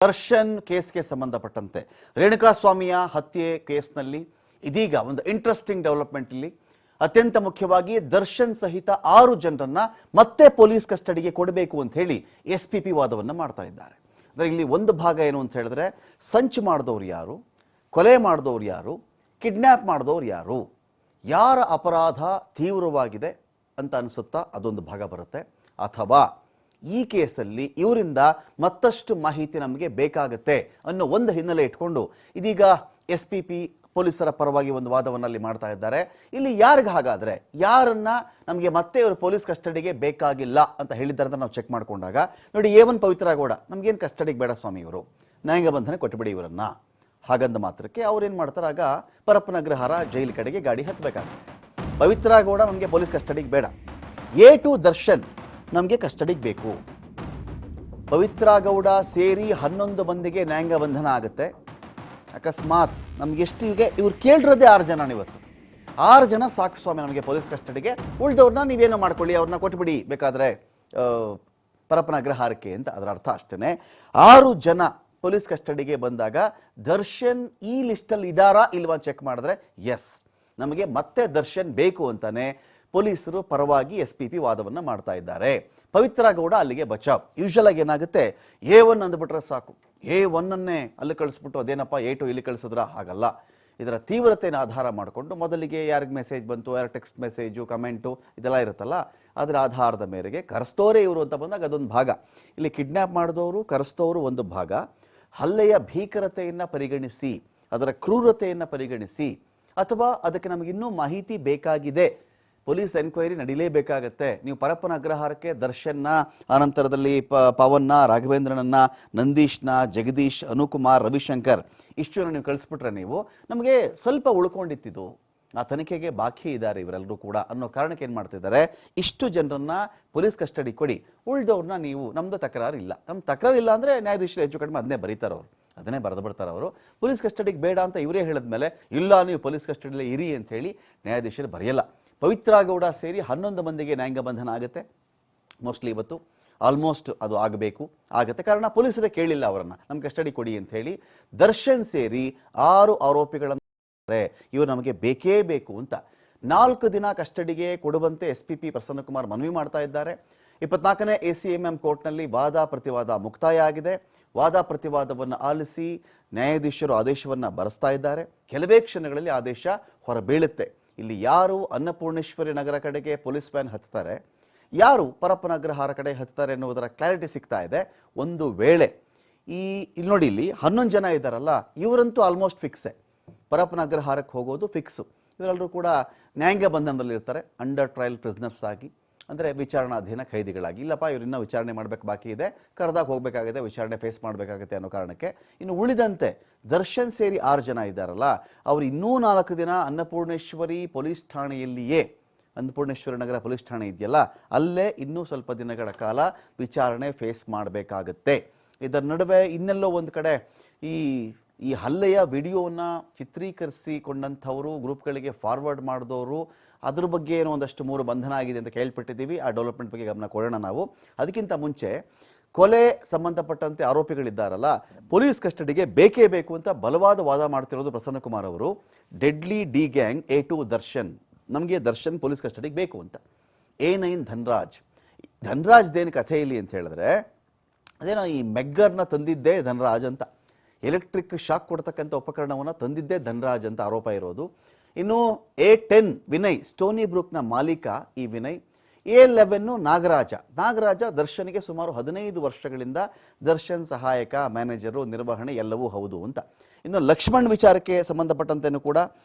ದರ್ಶನ್ ಕೇಸ್ಗೆ ಸಂಬಂಧಪಟ್ಟಂತೆ ರೇಣುಕಾಸ್ವಾಮಿಯ ಹತ್ಯೆ ಕೇಸ್ನಲ್ಲಿ ಇದೀಗ ಒಂದು ಇಂಟ್ರೆಸ್ಟಿಂಗ್ ಡೆವಲಪ್ಮೆಂಟ್ ಇಲ್ಲಿ ಅತ್ಯಂತ ಮುಖ್ಯವಾಗಿ ದರ್ಶನ್ ಸಹಿತ 6 ಜನರನ್ನ ಮತ್ತೆ ಪೊಲೀಸ್ ಕಸ್ಟಡಿಗೆ ಕೊಡಬೇಕು ಅಂತ ಹೇಳಿ ಎಸ್ಪಿಪಿ ವಾದವನ್ನು ಮಾಡ್ತಾ ಇದ್ದಾರೆ. ಅಂದರೆ ಇಲ್ಲಿ ಒಂದು ಭಾಗ ಏನು ಅಂತ ಹೇಳಿದ್ರೆ ಸಂಚು ಮಾಡಿದವರು ಯಾರು, ಕೊಲೆ ಮಾಡಿದವರು ಯಾರು, ಕಿಡ್ನ್ಯಾಪ್ ಮಾಡಿದವರು ಯಾರು, ಯಾರ ಅಪರಾಧ ತೀವ್ರವಾಗಿದೆ ಅಂತ ಅನಿಸುತ್ತಾ ಅದೊಂದು ಭಾಗ ಬರುತ್ತೆ. ಅಥವಾ ಈ ಕೇಸಲ್ಲಿ ಇವರಿಂದ ಮತ್ತಷ್ಟು ಮಾಹಿತಿ ನಮಗೆ ಬೇಕಾಗುತ್ತೆ ಅನ್ನೋ ಒಂದು ಹಿನ್ನೆಲೆ ಇಟ್ಕೊಂಡು ಇದೀಗ ಎಸ್ಪಿಪಿ ಪೊಲೀಸರ ಪರವಾಗಿ ಒಂದು ವಾದವನ್ನು ಅಲ್ಲಿ ಮಾಡ್ತಾ ಇದ್ದಾರೆ. ಇಲ್ಲಿ ಯಾರಿಗೆ ಹಾಗಾದರೆ ಯಾರನ್ನ ನಮಗೆ ಮತ್ತೆ ಇವರು ಪೊಲೀಸ್ ಕಸ್ಟಡಿಗೆ ಬೇಕಾಗಿಲ್ಲ ಅಂತ ಹೇಳಿದ್ದಾರೆ ಅಂತ ನಾವು ಚೆಕ್ ಮಾಡ್ಕೊಂಡಾಗ ನೋಡಿ, A1 ಪವಿತ್ರ ಗೌಡ ನಮಗೇನು ಕಸ್ಟಡಿಗೆ ಬೇಡ ಸ್ವಾಮಿ, ಇವರು ನ್ಯಾಯಾಂಗ ಬಂಧನ ಕೊಟ್ಟುಬಿಡಿ ಇವರನ್ನ. ಹಾಗಂದ ಮಾತ್ರಕ್ಕೆ ಅವ್ರೇನು ಮಾಡ್ತಾರೆ, ಆಗ ಪರಪ್ಪನಗ್ರಹಾರ ಜೈಲು ಕಡೆಗೆ ಗಾಡಿ ಹತ್ತಬೇಕಾಗುತ್ತೆ. ಪವಿತ್ರ ಗೌಡ ನಮಗೆ ಪೊಲೀಸ್ ಕಸ್ಟಡಿಗೆ ಬೇಡ, A2 ದರ್ಶನ್ ನಮಗೆ ಕಸ್ಟಡಿಗೆ ಬೇಕು. ಪವಿತ್ರ ಗೌಡ ಸೇರಿ 11 ಮಂದಿಗೆ ನ್ಯಾಯಾಂಗ ಬಂಧನ ಆಗುತ್ತೆ. ಅಕಸ್ಮಾತ್ ನಮ್ಗೆ ಎಷ್ಟಿಗೆ ಇವ್ರು ಕೇಳಿರೋದೇ 6 ಜನ. ಇವತ್ತು 6 ಜನ ಸಾಕು ಸ್ವಾಮಿ ನಮಗೆ ಪೊಲೀಸ್ ಕಸ್ಟಡಿಗೆ, ಉಳಿದವ್ರನ್ನ ನೀವೇನೋ ಮಾಡ್ಕೊಳ್ಳಿ, ಅವ್ರನ್ನ ಕೊಟ್ಬಿಡಿ ಬೇಕಾದರೆ ಪರಪ್ಪನ ಅಗ್ರಹಾರಕ್ಕೆ ಅಂತ. ಅದರ ಅರ್ಥ ಅಷ್ಟೇ, 6 ಜನ ಪೊಲೀಸ್ ಕಸ್ಟಡಿಗೆ ಬಂದಾಗ ದರ್ಶನ್ ಈ ಲಿಸ್ಟಲ್ಲಿ ಇದ್ದಾರಾ ಇಲ್ವಾ ಚೆಕ್ ಮಾಡಿದ್ರೆ ಎಸ್, ನಮಗೆ ಮತ್ತೆ ದರ್ಶನ್ ಬೇಕು ಅಂತಾನೆ ಪೊಲೀಸರು ಪರವಾಗಿ ಎಸ್ಪಿಪಿ ವಾದವನ್ನು ಮಾಡ್ತಾ ಇದ್ದಾರೆ. ಪವಿತ್ರ ಗೌಡ ಅಲ್ಲಿಗೆ ಬಚಾವ್. ಯೂಶಲ್ ಆಗಿ ಏನಾಗುತ್ತೆ, A1 ಅಂದ್ಬಿಟ್ರೆ ಸಾಕು, A1ಅನ್ನೇ ಅಲ್ಲಿ ಕಳಿಸ್ಬಿಟ್ಟು ಅದೇನಪ್ಪ A2 ಇಲ್ಲಿ ಕಳಿಸಿದ್ರ, ಹಾಗಲ್ಲ. ಇದರ ತೀವ್ರತೆಯನ್ನು ಆಧಾರ ಮಾಡಿಕೊಂಡು ಮೊದಲಿಗೆ ಯಾರಿಗೆ ಮೆಸೇಜ್ ಬಂತು, ಯಾರು ಟೆಕ್ಸ್ಟ್ ಮೆಸೇಜು, ಕಮೆಂಟು ಇದೆಲ್ಲ ಇರುತ್ತಲ್ಲ, ಅದರ ಆಧಾರದ ಮೇರೆಗೆ ಕರೆಸ್ತೋರೇ ಇವರು ಅಂತ ಬಂದಾಗ ಅದೊಂದು ಭಾಗ. ಇಲ್ಲಿ ಕಿಡ್ನ್ಯಾಪ್ ಮಾಡಿದವರು ಕರೆಸ್ತೋರು ಒಂದು ಭಾಗ. ಹಲ್ಲೆಯ ಭೀಕರತೆಯನ್ನು ಪರಿಗಣಿಸಿ, ಅದರ ಕ್ರೂರತೆಯನ್ನು ಪರಿಗಣಿಸಿ, ಅಥವಾ ಅದಕ್ಕೆ ನಮಗಿನ್ನೂ ಮಾಹಿತಿ ಬೇಕಾಗಿದೆ, ಪೊಲೀಸ್ ಎನ್ಕ್ವೈರಿ ನಡೀಲೇಬೇಕಾಗತ್ತೆ, ನೀವು ಪರಪ್ಪನ ಅಗ್ರಹಾರಕ್ಕೆ ದರ್ಶನ್ನ, ಆನಂತರದಲ್ಲಿ ಪವನ್ನ, ರಾಘವೇಂದ್ರನನ್ನ, ನಂದೀಶ್ನ, ಜಗದೀಶ್, ಅನುಕುಮಾರ್, ರವಿಶಂಕರ್ ಇಷ್ಟು ನೀವು ಕಳಿಸ್ಬಿಟ್ರೆ ನೀವು ನಮಗೆ ಸ್ವಲ್ಪ ಉಳ್ಕೊಂಡಿತ್ತಿದ್ದು, ಆ ತನಿಖೆಗೆ ಬಾಕಿ ಇದ್ದಾರೆ ಇವರೆಲ್ಲರೂ ಕೂಡ ಅನ್ನೋ ಕಾರಣಕ್ಕೆ ಏನು ಮಾಡ್ತಿದ್ದಾರೆ, ಇಷ್ಟು ಜನರನ್ನ ಪೊಲೀಸ್ ಕಸ್ಟಡಿ ಕೊಡಿ, ಉಳಿದವ್ರನ್ನ ನೀವು ನಮ್ದು ತಕರಾರಿಲ್ಲ, ನಮ್ಮ ತಕರಾರಿಲ್ಲ ಅಂದರೆ ನ್ಯಾಯಾಧೀಶರು ಹೆಚ್ಚು ಕಡಿಮೆ ಅದನ್ನೇ ಬರೀತಾರೆ, ಅವರು ಅದನ್ನೇ ಬರೆದು ಬಿಡ್ತಾರೆ. ಅವರು ಪೊಲೀಸ್ ಕಸ್ಟಡಿಗೆ ಬೇಡ ಅಂತ ಇವರೇ ಹೇಳಿದ್ಮೇಲೆ ಇಲ್ಲ ನೀವು ಪೊಲೀಸ್ ಕಸ್ಟಡಿಯಲ್ಲೇ ಇರಿ ಅಂತ ಹೇಳಿ ನ್ಯಾಯಾಧೀಶರು ಬರೆಯಲ್ಲ. ಪವಿತ್ರ ಗೌಡ ಸೇರಿ 11 ಮಂದಿಗೆ ನ್ಯಾಯಾಂಗ ಬಂಧನ ಆಗುತ್ತೆ. ಮೋಸ್ಟ್ಲಿ ಇವತ್ತು ಆಲ್ಮೋಸ್ಟ್ ಅದು ಆಗುತ್ತೆ, ಕಾರಣ ಪೊಲೀಸರೇ ಕೇಳಿಲ್ಲ ಅವರನ್ನು ನಮ್ಮ ಕಸ್ಟಡಿ ಕೊಡಿ ಅಂತ ಹೇಳಿ. ದರ್ಶನ್ ಸೇರಿ 6 ಆರೋಪಿಗಳನ್ನು ಇವರು ನಮಗೆ ಬೇಕೇ ಬೇಕು ಅಂತ 4 ದಿನ ಕಸ್ಟಡಿಗೆ ಕೊಡುವಂತೆ ಎಸ್ಪಿಪಿ ಪ್ರಸನ್ನಕುಮಾರ್ ಮನವಿ ಮಾಡ್ತಾ ಇದ್ದಾರೆ. 24ನೇ ACMM ಕೋರ್ಟ್ನಲ್ಲಿ ವಾದ ಪ್ರತಿವಾದ ಮುಕ್ತಾಯ ಆಗಿದೆ. ವಾದ ಪ್ರತಿವಾದವನ್ನು ಆಲಿಸಿ ನ್ಯಾಯಾಧೀಶರು ಆದೇಶವನ್ನು ಬರೆಸ್ತಾ ಇದ್ದಾರೆ. ಕೆಲವೇ ಕ್ಷಣಗಳಲ್ಲಿ ಆದೇಶ ಹೊರಬೀಳುತ್ತೆ. ಇಲ್ಲಿ ಯಾರು ಅನ್ನಪೂರ್ಣೇಶ್ವರಿ ನಗರ ಕಡೆಗೆ ಪೊಲೀಸ್ ವ್ಯಾನ್ ಹತ್ತಾರೆ, ಯಾರು ಪರಪ್ಪನ ಅಗ್ರಹಾರ ಕಡೆ ಹತ್ತಾರೆ ಎನ್ನುವುದರ ಕ್ಲಾರಿಟಿ ಸಿಗ್ತಾ ಇದೆ. ಒಂದು ವೇಳೆ ಇಲ್ಲಿ ನೋಡಿ, ಇಲ್ಲಿ 11 ಜನ ಇದ್ದಾರಲ್ಲ, ಇವರಂತೂ ಆಲ್ಮೋಸ್ಟ್ ಫಿಕ್ಸೇ, ಪರಪ್ಪನ ಅಗ್ರಹಾರಕ್ಕೆ ಹೋಗೋದು ಫಿಕ್ಸು. ಇವರೆಲ್ಲರೂ ಕೂಡ ನ್ಯಾಯಾಂಗ ಬಂಧನದಲ್ಲಿ ಇರ್ತಾರೆ, ಅಂಡರ್ ಟ್ರಯಲ್ ಪ್ರಿಸ್ನರ್ಸ್ ಆಗಿ, ಅಂದರೆ ವಿಚಾರಣಾಧೀನ ಖೈದಿಗಳಾಗಿ. ಇಲ್ಲಪ್ಪ ಇವ್ರು ಇನ್ನೂ ವಿಚಾರಣೆ ಮಾಡಬೇಕು ಬಾಕಿ ಇದೆ, ಕರೆದಾಗ ಹೋಗಬೇಕಾಗಿದೆ, ವಿಚಾರಣೆ ಫೇಸ್ ಮಾಡಬೇಕಾಗುತ್ತೆ ಅನ್ನೋ ಕಾರಣಕ್ಕೆ. ಇನ್ನು ಉಳಿದಂತೆ ದರ್ಶನ್ ಸೇರಿ 6 ಜನ ಇದ್ದಾರಲ್ಲ, ಅವರು ಇನ್ನೂ 4 ದಿನ ಅನ್ನಪೂರ್ಣೇಶ್ವರಿ ಪೊಲೀಸ್ ಠಾಣೆಯಲ್ಲಿಯೇ, ಅನ್ನಪೂರ್ಣೇಶ್ವರಿ ನಗರ ಪೊಲೀಸ್ ಠಾಣೆ ಇದೆಯಲ್ಲ ಅಲ್ಲೇ ಇನ್ನೂ ಸ್ವಲ್ಪ ದಿನಗಳ ಕಾಲ ವಿಚಾರಣೆ ಫೇಸ್ ಮಾಡಬೇಕಾಗತ್ತೆ. ಇದರ ನಡುವೆ ಇನ್ನೆಲ್ಲೋ ಒಂದು ಕಡೆ ಈ ಹಲ್ಲೆಯ ವಿಡಿಯೋವನ್ನು ಚಿತ್ರೀಕರಿಸಿಕೊಂಡಂಥವರು ಗ್ರೂಪ್ಗಳಿಗೆ ಫಾರ್ವರ್ಡ್ ಮಾಡಿದವರು, ಅದ್ರ ಬಗ್ಗೆ ಏನೋ ಒಂದಷ್ಟು 3 ಬಂಧನ ಆಗಿದೆ ಅಂತ ಕೇಳ್ಪಟ್ಟಿದ್ದೀವಿ. ಆ ಡೆವಲಪ್ಮೆಂಟ್ ಬಗ್ಗೆ ಗಮನ ಕೊಡೋಣ ನಾವು. ಅದಕ್ಕಿಂತ ಮುಂಚೆ ಕೊಲೆ ಸಂಬಂಧಪಟ್ಟಂತೆ ಆರೋಪಿಗಳಿದ್ದಾರಲ್ಲ, ಪೊಲೀಸ್ ಕಸ್ಟಡಿಗೆ ಬೇಕೇ ಬೇಕು ಅಂತ ಬಲವಾದ ವಾದ ಮಾಡ್ತಿರೋದು ಪ್ರಸನ್ನಕುಮಾರ್ ಅವರು. Deadly D gang A2 Darshan, ನಮಗೆ ದರ್ಶನ್ ಪೊಲೀಸ್ ಕಸ್ಟಡಿಗೆ ಬೇಕು ಅಂತ. A9 ಧನ್ರಾಜ್ದೇನು ಕಥೆ ಇಲ್ಲಿ ಅಂತ ಹೇಳಿದ್ರೆ, ಅದೇನೋ ಈ ಮೆಗ್ಗರ್ನ ತಂದಿದ್ದೇ ಧನ್ರಾಜ್ ಅಂತ, ಎಲೆಕ್ಟ್ರಿಕ್ ಶಾಕ್ ಕೊಡ್ತಕ್ಕಂಥ ಉಪಕರಣವನ್ನು ತಂದಿದ್ದೇ ಧನ್ರಾಜ್ ಅಂತ ಆರೋಪ ಇರೋದು. ಇನ್ನು A10 ವಿನಯ್, ಸ್ಟೋನಿ ಬ್ರೂಕ್ನ ಮಾಲೀಕ ಈ ವಿನಯ್. A11 ನಾಗರಾಜ ದರ್ಶನ್ಗೆ ಸುಮಾರು 15 ವರ್ಷಗಳಿಂದ ದರ್ಶನ್ ಸಹಾಯಕ, ಮ್ಯಾನೇಜರು, ನಿರ್ವಹಣೆ ಎಲ್ಲವೂ ಹೌದು ಅಂತ. ಇನ್ನು ಲಕ್ಷ್ಮಣ್ ವಿಚಾರಕ್ಕೆ ಸಂಬಂಧಪಟ್ಟಂತೆಯೂ ಕೂಡ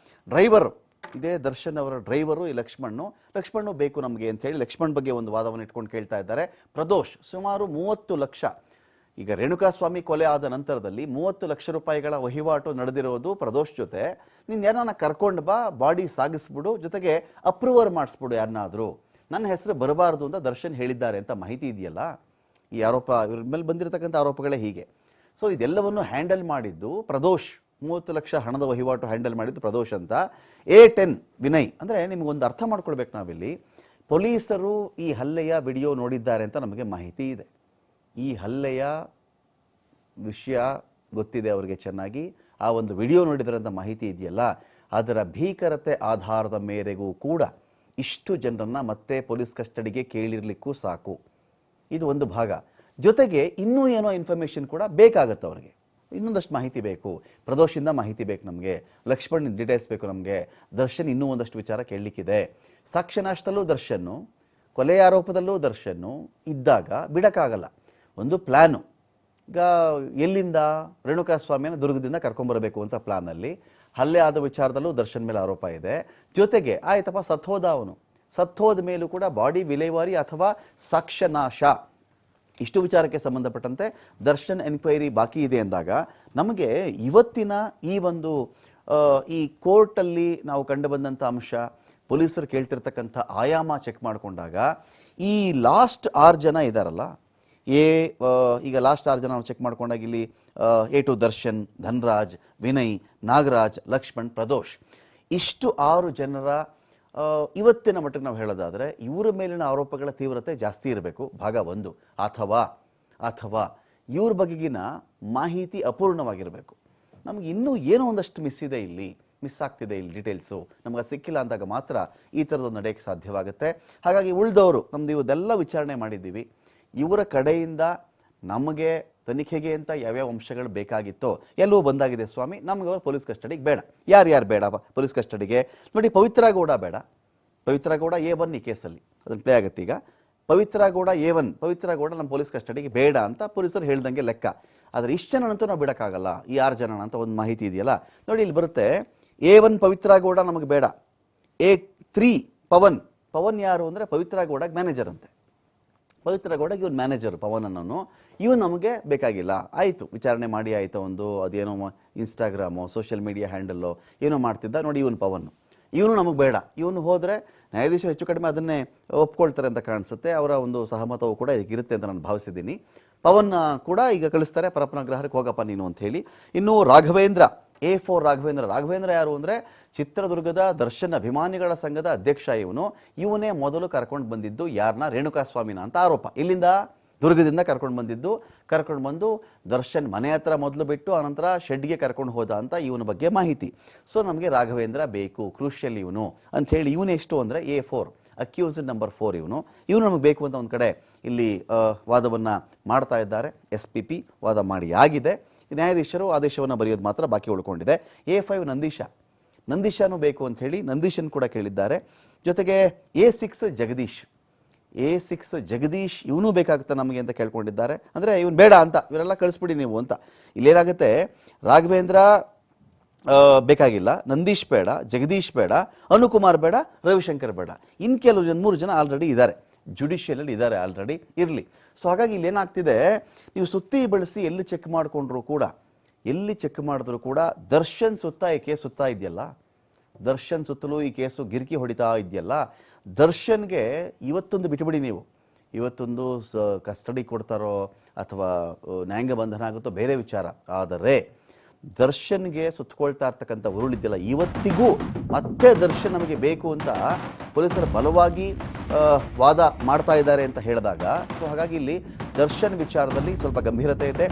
ಡ್ರೈವರ್, ಇದೇ ದರ್ಶನ್ ಅವರ ಡ್ರೈವರು ಈ ಲಕ್ಷ್ಮಣ್ಣು ಬೇಕು ನಮಗೆ ಅಂತ ಹೇಳಿ ಲಕ್ಷ್ಮಣ್ ಬಗ್ಗೆ ಒಂದು ವಾದವನ್ನು ಇಟ್ಕೊಂಡು ಕೇಳ್ತಾ ಇದ್ದಾರೆ. ಪ್ರದೋಷ್ ಸುಮಾರು 30 ಲಕ್ಷ, ಈಗ ರೇಣುಕಾಸ್ವಾಮಿ ಕೊಲೆ ಆದ ನಂತರದಲ್ಲಿ 30 ಲಕ್ಷ ರೂಪಾಯಿಗಳ ವಹಿವಾಟು ನಡೆದಿರೋದು ಪ್ರದೋಷ್ ಜೊತೆ. ನೀನು ಯಾರನ್ನ ಕರ್ಕೊಂಡು ಬಾ, ಬಾಡಿ ಸಾಗಿಸ್ಬಿಡು, ಜೊತೆಗೆ ಅಪ್ರೂವರ್ ಮಾಡಿಸ್ಬಿಡು ಯಾರನ್ನಾದರೂ, ನನ್ನ ಹೆಸರು ಬರಬಾರ್ದು ಅಂತ ದರ್ಶನ್ ಹೇಳಿದ್ದಾರೆ ಅಂತ ಮಾಹಿತಿ ಇದೆಯಲ್ಲ. ಈ ಆರೋಪ, ಇವ್ರ ಮೇಲೆ ಬಂದಿರತಕ್ಕಂಥ ಆರೋಪಗಳೇ ಹೀಗೆ. ಸೊ ಇದೆಲ್ಲವನ್ನು ಹ್ಯಾಂಡಲ್ ಮಾಡಿದ್ದು ಪ್ರದೋಷ್, 30 ಲಕ್ಷ ಹಣದ ವಹಿವಾಟು ಹ್ಯಾಂಡಲ್ ಮಾಡಿದ್ದು ಪ್ರದೋಷ್ ಅಂತ. A10 ವಿನಯ್. ಅಂದರೆ ನಿಮಗೊಂದು ಅರ್ಥ ಮಾಡ್ಕೊಳ್ಬೇಕು ನಾವಿಲ್ಲಿ, ಪೊಲೀಸರು ಈ ಹಲ್ಲೆಯ ವಿಡಿಯೋ ನೋಡಿದ್ದಾರೆ ಅಂತ ನಮಗೆ ಮಾಹಿತಿ ಇದೆ. ಈ ಹಲ್ಲೆಯ ವಿಷಯ ಗೊತ್ತಿದೆ ಅವರಿಗೆ ಚೆನ್ನಾಗಿ. ಆ ಒಂದು ವಿಡಿಯೋ ನೋಡಿದ್ರಂಥ ಮಾಹಿತಿ ಇದೆಯಲ್ಲ, ಅದರ ಭೀಕರತೆ ಆಧಾರದ ಮೇರೆಗೂ ಕೂಡ ಇಷ್ಟು ಜನರನ್ನು ಮತ್ತೆ ಪೊಲೀಸ್ ಕಸ್ಟಡಿಗೆ ಕೇಳಿರ್ಲಿಕ್ಕೂ ಸಾಕು. ಇದು ಒಂದು ಭಾಗ. ಜೊತೆಗೆ ಇನ್ನೂ ಏನೋ ಇನ್ಫಾರ್ಮೇಷನ್ ಕೂಡ ಬೇಕಾಗತ್ತೆ ಅವ್ರಿಗೆ. ಇನ್ನೊಂದಷ್ಟು ಮಾಹಿತಿ ಬೇಕು, ಪ್ರದೋಷಿಂದ ಮಾಹಿತಿ ಬೇಕು ನಮಗೆ, ಲಕ್ಷ್ಮಣ್ ಡೀಟೇಲ್ಸ್ ಬೇಕು ನಮಗೆ, ದರ್ಶನ್ ಇನ್ನೂ ಒಂದಷ್ಟು ವಿಚಾರ ಕೇಳಲಿಕ್ಕಿದೆ. ಸಾಕ್ಷ್ಯನಾಶದಲ್ಲೂ ದರ್ಶನ್ನು, ಕೊಲೆ ಆರೋಪದಲ್ಲೂ ದರ್ಶನ್ನು ಇದ್ದಾಗ ಬಿಡೋಕ್ಕಾಗಲ್ಲ. ಒಂದು ಪ್ಲ್ಯಾನು. ಈಗ ಎಲ್ಲಿಂದ ರೇಣುಕಾಸ್ವಾಮಿಯನ್ನು ದುರ್ಗದಿಂದ ಕರ್ಕೊಂಬರಬೇಕು ಅಂತ ಪ್ಲಾನಲ್ಲಿ, ಹಲ್ಲೆ ಆದ ವಿಚಾರದಲ್ಲೂ ದರ್ಶನ್ ಮೇಲೆ ಆರೋಪ ಇದೆ. ಜೊತೆಗೆ ಆಯ್ತಪ್ಪ ಸತ್ತೋದ ಅವನು, ಸತ್ತೋದ ಮೇಲೂ ಕೂಡ ಬಾಡಿ ವಿಲೇವಾರಿ ಅಥವಾ ಸಾಕ್ಷ್ಯನಾಶ, ಇಷ್ಟು ವಿಚಾರಕ್ಕೆ ಸಂಬಂಧಪಟ್ಟಂತೆ ದರ್ಶನ್ ಎನ್ಕ್ವೈರಿ ಬಾಕಿ ಇದೆ ಅಂದಾಗ ನಮಗೆ ಇವತ್ತಿನ ಈ ಒಂದು ಈ ಕೋರ್ಟಲ್ಲಿ ನಾವು ಕಂಡು ಬಂದಂಥ ಅಂಶ, ಪೊಲೀಸರು ಕೇಳ್ತಿರ್ತಕ್ಕಂಥ ಆಯಾಮ ಚೆಕ್ ಮಾಡಿಕೊಂಡಾಗ ಈ ಲಾಸ್ಟ್ 6 ಜನ ಇದ್ದಾರಲ್ಲ, ಈಗ ಲಾಸ್ಟ್ 6 ಜನ ನಾವು ಚೆಕ್ ಮಾಡ್ಕೊಂಡಾಗ ಇಲ್ಲಿ A2 ದರ್ಶನ್, ಧನ್ರಾಜ್, ವಿನಯ್, ನಾಗರಾಜ್, ಲಕ್ಷ್ಮಣ್, ಪ್ರದೋಷ್, ಇಷ್ಟು 6 ಜನರ ಇವತ್ತಿನ ಮಟ್ಟಿಗೆ ನಾವು ಹೇಳೋದಾದರೆ ಇವರ ಮೇಲಿನ ಆರೋಪಗಳ ತೀವ್ರತೆ ಜಾಸ್ತಿ ಇರಬೇಕು, ಭಾಗ 1. ಅಥವಾ ಇವ್ರ ಬಗೆಗಿನ ಮಾಹಿತಿ ಅಪೂರ್ಣವಾಗಿರಬೇಕು. ನಮಗೆ ಇನ್ನೂ ಏನೋ ಒಂದಷ್ಟು ಮಿಸ್ ಆಗ್ತಿದೆ ಇಲ್ಲಿ ಡೀಟೇಲ್ಸು, ನಮಗೆ ಸಿಕ್ಕಿಲ್ಲ ಅಂದಾಗ ಮಾತ್ರ ಈ ಥರದೊಂದು ನಡೆಯೋಕ್ಕೆ ಸಾಧ್ಯವಾಗುತ್ತೆ. ಹಾಗಾಗಿ ಉಳಿದವರು ನಮ್ದು ಇವದೆಲ್ಲ ವಿಚಾರಣೆ ಮಾಡಿದ್ದೀವಿ, ಇವರ ಕಡೆಯಿಂದ ನಮಗೆ ತನಿಖೆಗೆ ಅಂತ ಯಾವ್ಯಾವ ಅಂಶಗಳು ಬೇಕಾಗಿತ್ತೋ ಎಲ್ಲವೂ ಬಂದಾಗಿದೆ ಸ್ವಾಮಿ, ನಮಗೆ ಅವರು ಪೊಲೀಸ್ ಕಸ್ಟಡಿಗೆ ಬೇಡ. ಯಾರ್ಯಾರು ಬೇಡ ಪೊಲೀಸ್ ಕಸ್ಟಡಿಗೆ? ನೋಡಿ, ಪವಿತ್ರ ಗೌಡ ಬೇಡ. ಪವಿತ್ರ ಗೌಡ A1 ಈ ಕೇಸಲ್ಲಿ ಅದನ್ನು ಪ್ಲೇ ಆಗುತ್ತೆ. ಈಗ ಪವಿತ್ರ ಗೌಡ A1, ಪವಿತ್ರ ಗೌಡ ನಮ್ಮ ಪೊಲೀಸ್ ಕಸ್ಟಡಿಗೆ ಬೇಡ ಅಂತ ಪೊಲೀಸರು ಹೇಳ್ದಂಗೆ ಲೆಕ್ಕ. ಆದರೆ ಇಷ್ಟು ಜನನಂತೂ ನಾವು ಬಿಡೋಕ್ಕಾಗಲ್ಲ, ಈ 6 ಜನ ಅಂತ ಒಂದು ಮಾಹಿತಿ ಇದೆಯಲ್ಲ. ನೋಡಿ, ಇಲ್ಲಿ ಬರುತ್ತೆ A1 ಪವಿತ್ರ ಗೌಡ ನಮಗೆ ಬೇಡ. A3 ಪವನ್ ಯಾರು ಅಂದರೆ ಪವಿತ್ರ ಗೌಡಗೆ ಮ್ಯಾನೇಜರ್ ಅಂತೆ. ಪವಿತ್ರ ಗೌಡಗೆ ಇವನು ಮ್ಯಾನೇಜರ್ ಪವನ್ ಅನ್ನೋನು, ಇವನು ನಮಗೆ ಬೇಕಾಗಿಲ್ಲ. ಆಯಿತು, ವಿಚಾರಣೆ ಮಾಡಿ ಆಯಿತು, ಒಂದು ಅದೇನೋ ಇನ್ಸ್ಟಾಗ್ರಾಮು ಸೋಷಿಯಲ್ ಮೀಡಿಯಾ ಹ್ಯಾಂಡಲ್ಲು ಏನೋ ಮಾಡ್ತಿದ್ದ, ನೋಡಿ ಇವನು ಪವನ್, ಇವನು ನಮಗೆ ಬೇಡ. ಇವನು ಹೋದರೆ ನ್ಯಾಯಾಧೀಶರು ಹೆಚ್ಚು ಕಡಿಮೆ ಅದನ್ನೇ ಒಪ್ಕೊಳ್ತಾರೆ ಅಂತ ಕಾಣಿಸುತ್ತೆ. ಅವರ ಒಂದು ಸಹಮತವು ಕೂಡ ಇರುತ್ತೆ ಅಂತ ನಾನು ಭಾವಿಸಿದ್ದೀನಿ. ಪವನ್ ಕೂಡ ಈಗ ಕಳಿಸ್ತಾರೆ ಪರಪ್ಪನಗ್ರಹಕ್ಕೆ, ಹೋಗಪ್ಪ ನೀನು ಅಂತ ಹೇಳಿ. ಇನ್ನು ರಾಘವೇಂದ್ರ, A4 ರಾಘವೇಂದ್ರ ಯಾರು ಅಂದರೆ ಚಿತ್ರದುರ್ಗದ ದರ್ಶನ್ ಅಭಿಮಾನಿಗಳ ಸಂಘದ ಅಧ್ಯಕ್ಷ. ಇವನೇ ಮೊದಲು ಕರ್ಕೊಂಡು ಬಂದಿದ್ದು ಯಾರನ್ನ? ರೇಣುಕಾಸ್ವಾಮಿನ ಅಂತ ಆರೋಪ. ಇಲ್ಲಿಂದ ದುರ್ಗದಿಂದ ಕರ್ಕೊಂಡು ಬಂದು ದರ್ಶನ್ ಮನೆ ಹತ್ರ ಮೊದಲು ಬಿಟ್ಟು ಆನಂತರ ಶೆಡ್ಗೆ ಕರ್ಕೊಂಡು ಹೋದ ಅಂತ ಇವನ ಬಗ್ಗೆ ಮಾಹಿತಿ. ಸೊ ನಮಗೆ ರಾಘವೇಂದ್ರ ಬೇಕು, ಕ್ರೂಷಿಯಲ್ ಇವನು ಅಂಥೇಳಿ. ಇವನೆಷ್ಟು ಅಂದರೆ A4, ಅಕ್ಯೂಸ್ಡ್ ನಂಬರ್ 4. ಇವನು ನಮಗೆ ಬೇಕು ಅಂತ ಒಂದು ಕಡೆ ಇಲ್ಲಿ ವಾದವನ್ನು ಮಾಡ್ತಾ ಇದ್ದಾರೆ. SPP ವಾದ ಮಾಡಿ ಆಗಿದೆ. ನ್ಯಾಯಾಧೀಶರು ಆದೇಶವನ್ನು ಬರೆಯೋದು ಮಾತ್ರ ಬಾಕಿ ಉಳ್ಕೊಂಡಿದೆ. A5 ನಂದೀಶನೂ ಬೇಕು ಅಂತ ಹೇಳಿ ನಂದೀಶನ್ ಕೂಡ ಕೇಳಿದ್ದಾರೆ. ಜೊತೆಗೆ A6 ಜಗದೀಶ್ ಇವನು ಬೇಕಾಗುತ್ತೆ ನಮಗೆ ಅಂತ ಕೇಳ್ಕೊಂಡಿದ್ದಾರೆ. ಅಂದರೆ ಇವನು ಬೇಡ ಅಂತ, ಇವರೆಲ್ಲ ಕಳಿಸ್ಬಿಡಿ ನೀವು ಅಂತ. ಇಲ್ಲೇನಾಗುತ್ತೆ, ರಾಘವೇಂದ್ರ ಬೇಕಾಗಿಲ್ಲ, ನಂದೀಶ್ ಬೇಡ, ಜಗದೀಶ್ ಬೇಡ, ಅನುಕುಮಾರ್ ಬೇಡ, ರವಿಶಂಕರ್ ಬೇಡ. ಇನ್ನು ಕೆಲವು 3 ಜನ ಆಲ್ರೆಡಿ ಇದ್ದಾರೆ, ಜುಡಿಷಿಯಲಲ್ಲಿ ಇದ್ದಾರೆ ಆಲ್ರೆಡಿ, ಇರಲಿ. ಸೊ ಹಾಗಾಗಿ ಇಲ್ಲೇನಾಗ್ತಿದೆ, ನೀವು ಸುತ್ತಿ ಬಳಸಿ ಎಲ್ಲಿ ಚೆಕ್ ಮಾಡಿಕೊಂಡ್ರು ಕೂಡ, ಎಲ್ಲಿ ಚೆಕ್ ಮಾಡಿದ್ರು ಕೂಡ ದರ್ಶನ್ ಸುತ್ತ ಈ ಕೇಸ್ ಸುತ್ತಾ ಇದೆಯಲ್ಲ, ದರ್ಶನ್ ಸುತ್ತಲೂ ಈ ಕೇಸು ಗಿರ್ಕಿ ಹೊಡಿತಾ ಇದೆಯಲ್ಲ. ದರ್ಶನ್ಗೆ ಇವತ್ತೊಂದು ಬಿಟ್ಬಿಡಿ ನೀವು, ಇವತ್ತೊಂದು ಕಸ್ಟಡಿ ಕೊಡ್ತಾರೋ ಅಥವಾ ನ್ಯಾಯಾಂಗ ಬಂಧನ ಆಗುತ್ತೋ ಬೇರೆ ವಿಚಾರ. ಆದರೆ ದರ್ಶನ್ಗೆ ಸುತ್ತಕೊಳ್ತಾ ಇರ್ತಕ್ಕಂಥ ಉರುಳಿದ್ಯಲ್ಲ, ಇವತ್ತಿಗೂ ಮತ್ತೆ ದರ್ಶನ್ ನಮಗೆ ಬೇಕು ಅಂತ ಪೊಲೀಸರು ಬಲವಾಗಿ ವಾದ ಮಾಡ್ತಾ ಇದ್ದಾರೆ ಅಂತ ಹೇಳಿದಾಗ, ಸೊ ಹಾಗಾಗಿ ಇಲ್ಲಿ ದರ್ಶನ್ ವಿಚಾರದಲ್ಲಿ ಸ್ವಲ್ಪ ಗಂಭೀರತೆ ಇದೆ.